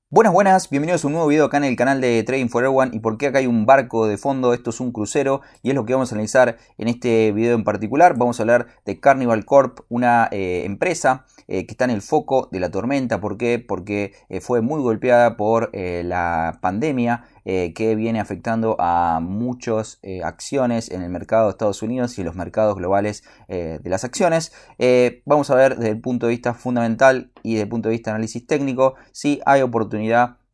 Buenas, buenas, bienvenidos a un nuevo video acá en el canal de Trading for Everyone. ¿Y por qué acá hay un barco de fondo? Esto es un crucero y es lo que vamos a analizar en este video en particular. Vamos a hablar de Carnival Corp, una empresa que está en el foco de la tormenta. ¿Por qué? Porque fue muy golpeada por la pandemia que viene afectando a muchas acciones en el mercado de Estados Unidos y en los mercados globales de las acciones. Vamos a ver desde el punto de vista fundamental y desde el punto de vista de análisis técnico si hay oportunidad,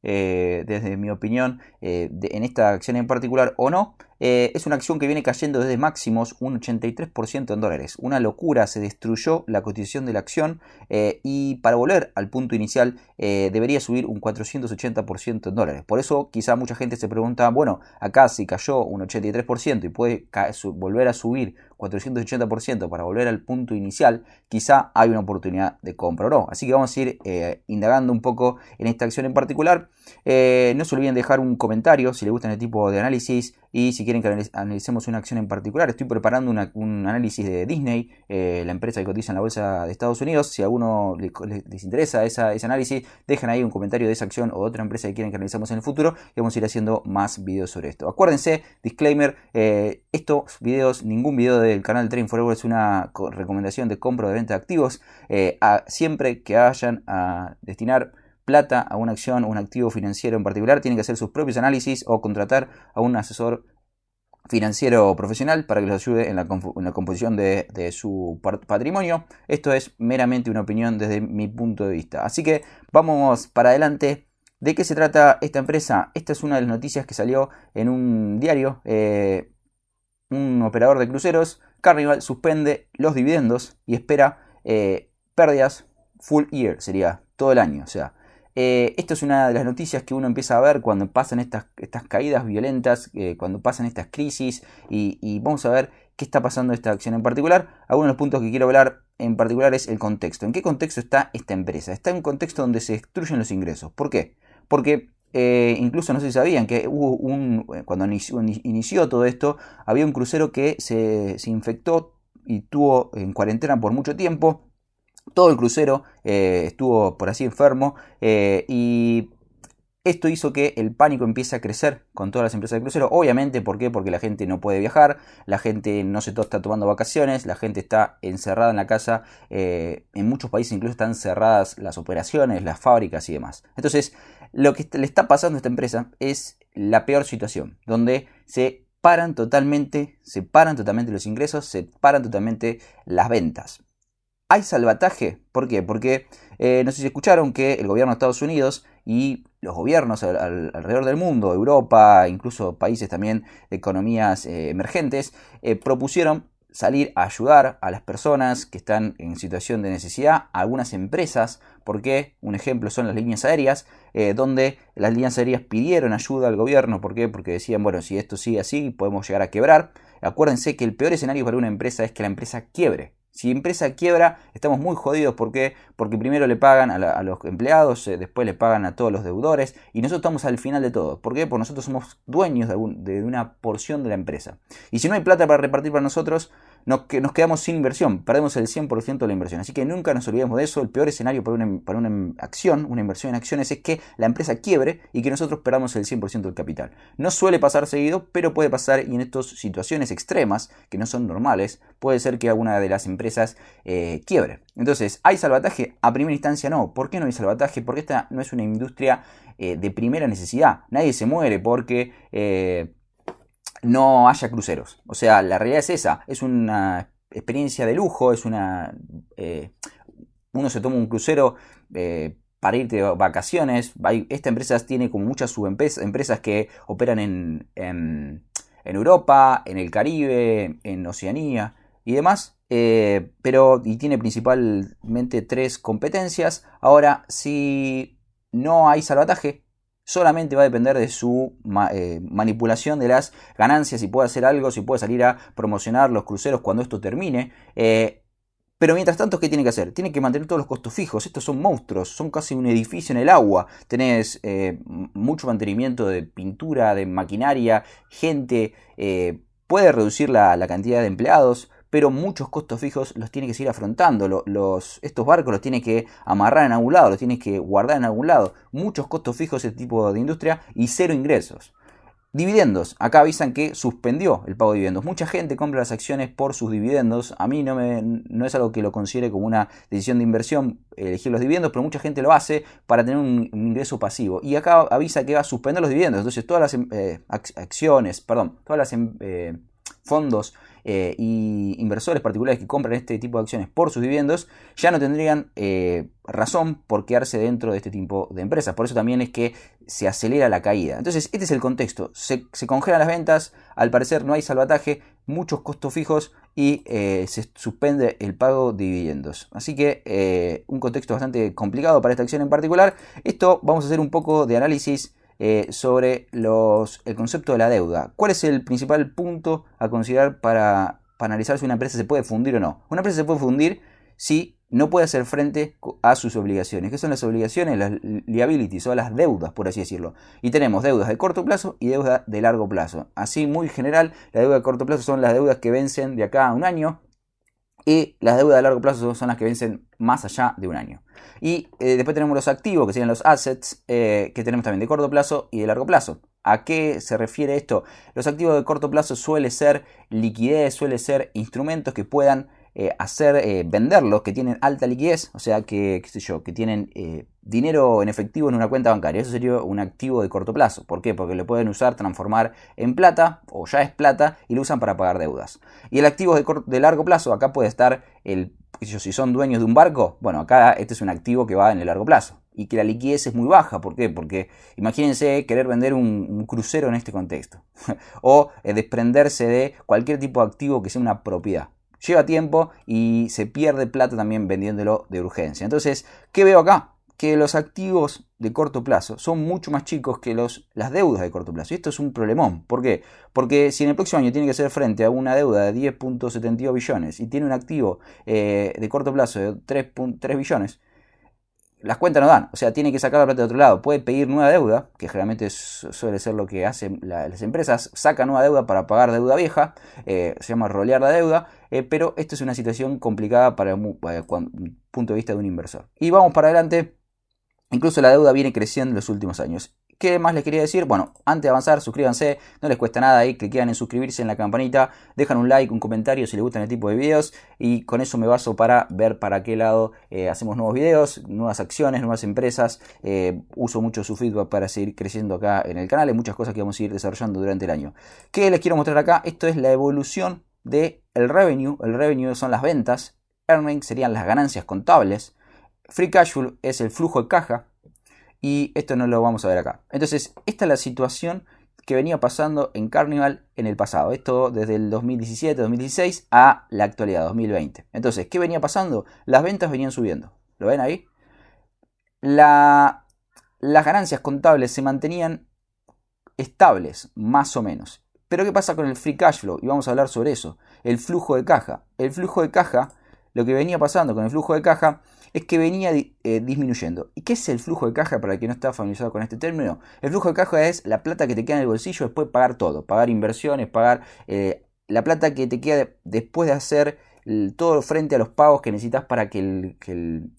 desde mi opinión, en esta acción en particular o no. Es una acción que viene cayendo desde máximos un 83% en dólares. Una locura, se destruyó la cotización de la acción y para volver al punto inicial debería subir un 480% en dólares. Por eso quizá mucha gente se pregunta, bueno, acá si cayó un 83% y puede volver a subir 480% para volver al punto inicial, quizá hay una oportunidad de compra o no. Así que vamos a ir indagando un poco en esta acción en particular. No se olviden dejar un comentario si les gusta este tipo de análisis y si quieren que analicemos una acción en particular. Estoy preparando un análisis de Disney, la empresa que cotiza en la bolsa de Estados Unidos. Si a alguno les interesa ese análisis, dejen ahí un comentario de esa acción o de otra empresa que quieren que analicemos en el futuro y vamos a ir haciendo más videos sobre esto. Acuérdense, disclaimer, estos videos, ningún video del canal Trading Forever es una recomendación de compra o de venta de activos. Siempre que vayan a destinar plata a una acción o un activo financiero en particular, tienen que hacer sus propios análisis o contratar a un asesor financiero profesional para que los ayude en la composición de su patrimonio. Esto es meramente una opinión desde mi punto de vista. Así que vamos para adelante. ¿De qué se trata esta empresa? Esta es una de las noticias que salió en un diario. Un operador de cruceros, Carnival, suspende los dividendos y espera pérdidas full year, sería todo el año. O sea, esto es una de las noticias que uno empieza a ver cuando pasan estas caídas violentas, cuando pasan estas crisis y vamos a ver qué está pasando esta acción en particular. Algunos de los puntos que quiero hablar en particular es el contexto. ¿En qué contexto está esta empresa? Está en un contexto donde se destruyen los ingresos. ¿Por qué? Porque incluso no sé si sabían que hubo cuando inició todo esto, había un crucero que se infectó y estuvo en cuarentena por mucho tiempo. Todo el crucero estuvo por así enfermo y esto hizo que el pánico empiece a crecer con todas las empresas de crucero. Obviamente, ¿por qué? Porque la gente no puede viajar, la gente no se está tomando vacaciones, la gente está encerrada en la casa. En muchos países incluso están cerradas las operaciones, las fábricas y demás. Entonces, lo que le está pasando a esta empresa es la peor situación, donde se paran totalmente los ingresos, se paran totalmente las ventas. ¿Hay salvataje? ¿Por qué? Porque no sé si escucharon que el gobierno de Estados Unidos y los gobiernos alrededor del mundo, Europa, incluso países también de economías emergentes, propusieron salir a ayudar a las personas que están en situación de necesidad, a algunas empresas, porque un ejemplo son las líneas aéreas, donde las líneas aéreas pidieron ayuda al gobierno. ¿Por qué? Porque decían, bueno, si esto sigue así podemos llegar a quebrar. Acuérdense que el peor escenario para una empresa es que la empresa quiebre. Si la empresa quiebra, estamos muy jodidos. ¿Por qué? Porque primero le pagan a los empleados, después le pagan a todos los deudores y nosotros estamos al final de todo. ¿Por qué? Porque nosotros somos dueños de una porción de la empresa. Y si no hay plata para repartir para nosotros, nos quedamos sin inversión, perdemos el 100% de la inversión. Así que nunca nos olvidemos de eso. El peor escenario para una acción, una inversión en acciones, es que la empresa quiebre y que nosotros perdamos el 100% del capital. No suele pasar seguido, pero puede pasar, y en estas situaciones extremas, que no son normales, puede ser que alguna de las empresas quiebre. Entonces, ¿hay salvataje? A primera instancia no. ¿Por qué no hay salvataje? Porque esta no es una industria de primera necesidad. Nadie se muere porque no haya cruceros. O sea, la realidad es esa. Es una experiencia de lujo, es uno se toma un crucero para irte de vacaciones. Esta empresa tiene como muchas subempresas que operan en Europa, en el Caribe, en Oceanía y demás. Y tiene principalmente 3 competencias. Ahora, si no hay salvataje, solamente va a depender de su manipulación de las ganancias, si puede hacer algo, si puede salir a promocionar los cruceros cuando esto termine. Pero mientras tanto, ¿qué tiene que hacer? Tiene que mantener todos los costos fijos. Estos son monstruos, son casi un edificio en el agua. Tenés mucho mantenimiento de pintura, de maquinaria, gente. Puede reducir la cantidad de empleados, pero muchos costos fijos los tiene que seguir afrontando. Estos barcos los tiene que amarrar en algún lado, los tiene que guardar en algún lado. Muchos costos fijos este tipo de industria y cero ingresos. Dividendos. Acá avisan que suspendió el pago de dividendos. Mucha gente compra las acciones por sus dividendos. A mí no es algo que lo considere como una decisión de inversión elegir los dividendos, pero mucha gente lo hace para tener un ingreso pasivo. Y acá avisa que va a suspender los dividendos. Entonces todas las fondos y inversores particulares que compran este tipo de acciones por sus dividendos ya no tendrían razón por quedarse dentro de este tipo de empresas. Por eso también es que se acelera la caída. Entonces este es el contexto. Se congelan las ventas, al parecer no hay salvataje, muchos costos fijos y se suspende el pago de dividendos. Así que un contexto bastante complicado para esta acción en particular. Esto vamos a hacer un poco de análisis sobre el concepto de la deuda. ¿Cuál es el principal punto a considerar para analizar si una empresa se puede fundir o no? Una empresa se puede fundir si no puede hacer frente a sus obligaciones. ¿Qué son las obligaciones? Las liabilities o las deudas, por así decirlo. Y tenemos deudas de corto plazo y deudas de largo plazo. Así, muy general, la deuda de corto plazo son las deudas que vencen de acá a un año. Y las deudas de largo plazo son las que vencen más allá de un año. Y después tenemos los activos, que serían los assets, que tenemos también de corto plazo y de largo plazo. ¿A qué se refiere esto? Los activos de corto plazo suele ser liquidez, suele ser instrumentos que puedan venderlos, que tienen alta liquidez, o sea que, qué sé yo, que tienen dinero en efectivo en una cuenta bancaria. Eso sería un activo de corto plazo. ¿Por qué? Porque lo pueden usar, transformar en plata, o ya es plata, y lo usan para pagar deudas. Y el activo de largo plazo, acá puede estar si son dueños de un barco, bueno, acá este es un activo que va en el largo plazo. Y que la liquidez es muy baja. ¿Por qué? Porque imagínense querer vender un crucero en este contexto. O desprenderse de cualquier tipo de activo que sea una propiedad. Lleva tiempo y se pierde plata también vendiéndolo de urgencia. Entonces, ¿qué veo acá? Que los activos de corto plazo son mucho más chicos que las deudas de corto plazo. Y esto es un problemón. ¿Por qué? Porque si en el próximo año tiene que hacer frente a una deuda de 10.72 billones y tiene un activo de corto plazo de 3 billones, las cuentas no dan. O sea, tiene que sacar la plata de otro lado. Puede pedir nueva deuda, que generalmente suele ser lo que hacen las empresas. Saca nueva deuda para pagar deuda vieja. Se llama rolear la deuda. Pero esto es una situación complicada para un punto de vista de un inversor. Y vamos para adelante. Incluso la deuda viene creciendo en los últimos años. ¿Qué más les quería decir? Bueno, antes de avanzar, suscríbanse, no les cuesta nada ahí, cliquean en suscribirse en la campanita, dejan un like, un comentario si les gustan el tipo de videos y con eso me baso para ver para qué lado hacemos nuevos videos, nuevas acciones, nuevas empresas. Uso mucho su feedback para seguir creciendo acá en el canal, hay muchas cosas que vamos a ir desarrollando durante el año. ¿Qué les quiero mostrar acá? Esto es la evolución del revenue. El revenue son las ventas, earnings serían las ganancias contables, free cash flow es el flujo de caja. Y esto no lo vamos a ver acá. Entonces, esta es la situación que venía pasando en Carnival en el pasado. Esto desde el 2017-2016 a la actualidad, 2020. Entonces, ¿qué venía pasando? Las ventas venían subiendo. ¿Lo ven ahí? Las ganancias contables se mantenían estables, más o menos. Pero ¿qué pasa con el free cash flow? Y vamos a hablar sobre eso. El flujo de caja. El flujo de caja, lo que venía pasando con el flujo de caja es que venía disminuyendo. ¿Y qué es el flujo de caja para el que no está familiarizado con este término? El flujo de caja es la plata que te queda en el bolsillo después de pagar todo. Pagar inversiones, pagar la plata que te queda después de hacer todo frente a los pagos que necesitas para que el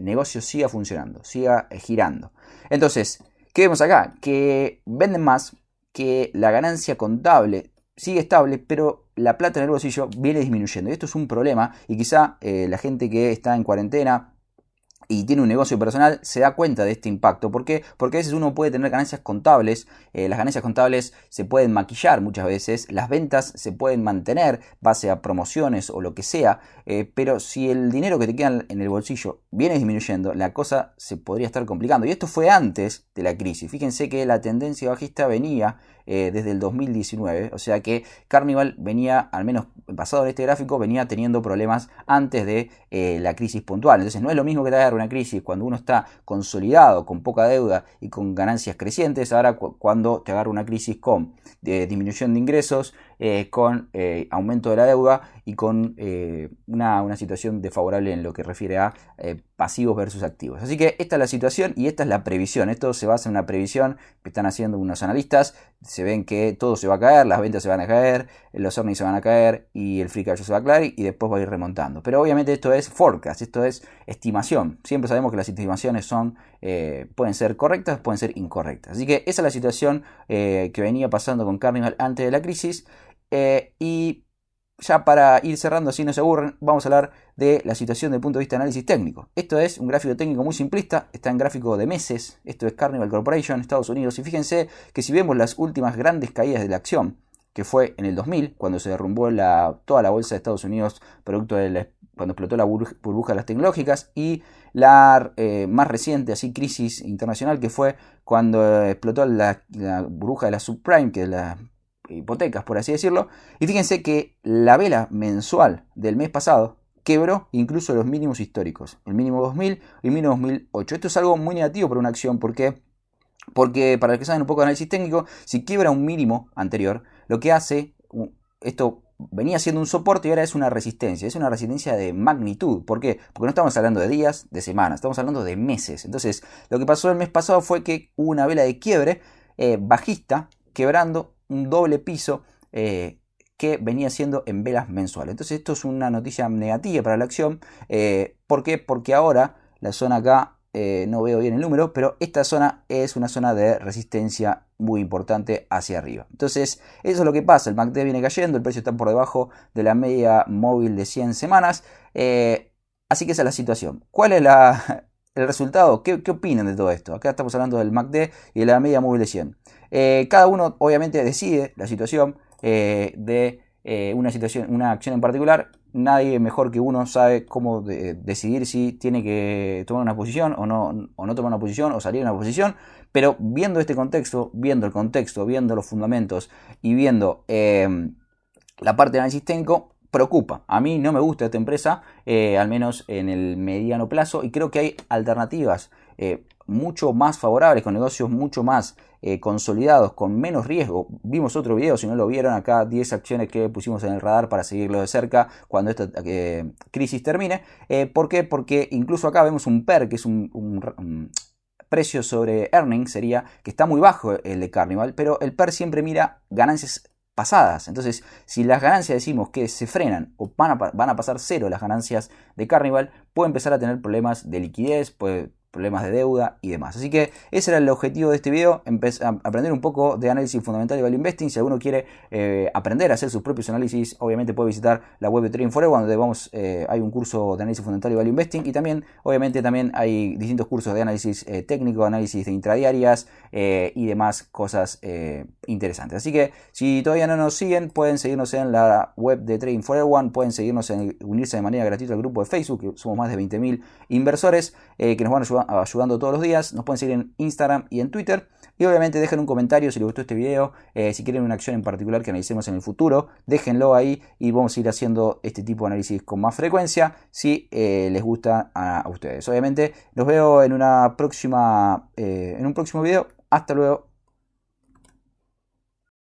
negocio siga funcionando, siga girando. Entonces, ¿qué vemos acá? Que venden más, que la ganancia contable sigue estable, pero la plata en el bolsillo viene disminuyendo. Y esto es un problema y quizá la gente que está en cuarentena y tiene un negocio personal se da cuenta de este impacto. ¿Por qué? Porque a veces uno puede tener ganancias contables. Las ganancias contables se pueden maquillar muchas veces. Las ventas se pueden mantener base a promociones o lo que sea. Pero si el dinero que te queda en el bolsillo viene disminuyendo, la cosa se podría estar complicando. Y esto fue antes de la crisis. Fíjense que la tendencia bajista venía desde el 2019. O sea que Carnival venía, al menos basado en este gráfico, venía teniendo problemas antes de la crisis puntual. Entonces no es lo mismo que te agarre una crisis cuando uno está consolidado, con poca deuda y con ganancias crecientes. Ahora cuando te agarra una crisis con disminución de ingresos, con aumento de la deuda y con una situación desfavorable en lo que refiere a pasivos versus activos. Así que esta es la situación y esta es la previsión. Esto se basa en una previsión que están haciendo unos analistas. Se ven que todo se va a caer, las ventas se van a caer, los earnings se van a caer y el free cash flow se va a caer y después va a ir remontando. Pero obviamente esto es forecast, esto es estimación. Siempre sabemos que las estimaciones son, pueden ser correctas, pueden ser incorrectas. Así que esa es la situación que venía pasando con Carnival antes de la crisis. Y ya para ir cerrando, así no se aburren, vamos a hablar de la situación desde el punto de vista de análisis técnico. Esto es un gráfico técnico muy simplista, está en gráfico de meses. Esto es Carnival Corporation, Estados Unidos. Y fíjense que si vemos las últimas grandes caídas de la acción, que fue en el 2000, cuando se derrumbó toda la bolsa de Estados Unidos, producto de cuando explotó la burbuja de las tecnológicas, y la más reciente así crisis internacional, que fue cuando explotó la burbuja de la subprime, que es la hipotecas, por así decirlo. Y fíjense que la vela mensual del mes pasado quebró incluso los mínimos históricos, el mínimo 2000 y el mínimo 2008. Esto es algo muy negativo para una acción, porque para los que saben un poco de análisis técnico, si quiebra un mínimo anterior, lo que hace, esto venía siendo un soporte y ahora es una resistencia de magnitud. ¿Por qué? Porque no estamos hablando de días, de semanas, estamos hablando de meses. Entonces, lo que pasó el mes pasado fue que hubo una vela de quiebre bajista, quebrando un doble piso que venía siendo en velas mensuales. Entonces esto es una noticia negativa para la acción. ¿Por qué? Porque ahora la zona acá, no veo bien el número, pero esta zona es una zona de resistencia muy importante hacia arriba. Entonces eso es lo que pasa, el MACD viene cayendo, el precio está por debajo de la media móvil de 100 semanas. Así que esa es la situación. ¿Cuál es el resultado? ¿Qué opinan de todo esto? Acá estamos hablando del MACD y de la media móvil de 100. Cada uno obviamente decide la situación de una acción en particular. Nadie mejor que uno sabe cómo decidir si tiene que tomar una posición o no tomar una posición o salir de una posición. Pero viendo este contexto, viendo el contexto, viendo los fundamentos y viendo la parte de análisis técnico, preocupa. A mí no me gusta esta empresa, al menos en el mediano plazo, y creo que hay alternativas mucho más favorables, con negocios mucho más consolidados, con menos riesgo. Vimos otro video, si no lo vieron, acá 10 acciones que pusimos en el radar para seguirlo de cerca cuando esta crisis termine. ¿Por qué? Porque incluso acá vemos un PER, que es un precio sobre earnings, sería que está muy bajo el de Carnival, pero el PER siempre mira ganancias pasadas. Entonces, si las ganancias decimos que se frenan o van a pasar cero las ganancias de Carnival, puede empezar a tener problemas de liquidez, problemas de deuda y demás. Así que ese era el objetivo de este video, aprender un poco de análisis fundamental y value investing. Si alguno quiere aprender a hacer sus propios análisis, obviamente puede visitar la web de Trading Forever, donde hay un curso de análisis fundamental y value investing, y también obviamente hay distintos cursos de análisis técnico, análisis de intradiarias y demás cosas interesantes. Así que si todavía no nos siguen, pueden seguirnos en la web de Trading Forever, pueden seguirnos unirse de manera gratuita al grupo de Facebook, que somos más de 20.000 inversores que nos van ayudando todos los días. Nos pueden seguir en Instagram y en Twitter. Y obviamente dejen un comentario si les gustó este video. Si quieren una acción en particular que analicemos en el futuro, déjenlo ahí y vamos a ir haciendo este tipo de análisis con más frecuencia si les gusta a ustedes. Obviamente los veo en un próximo video. Hasta luego.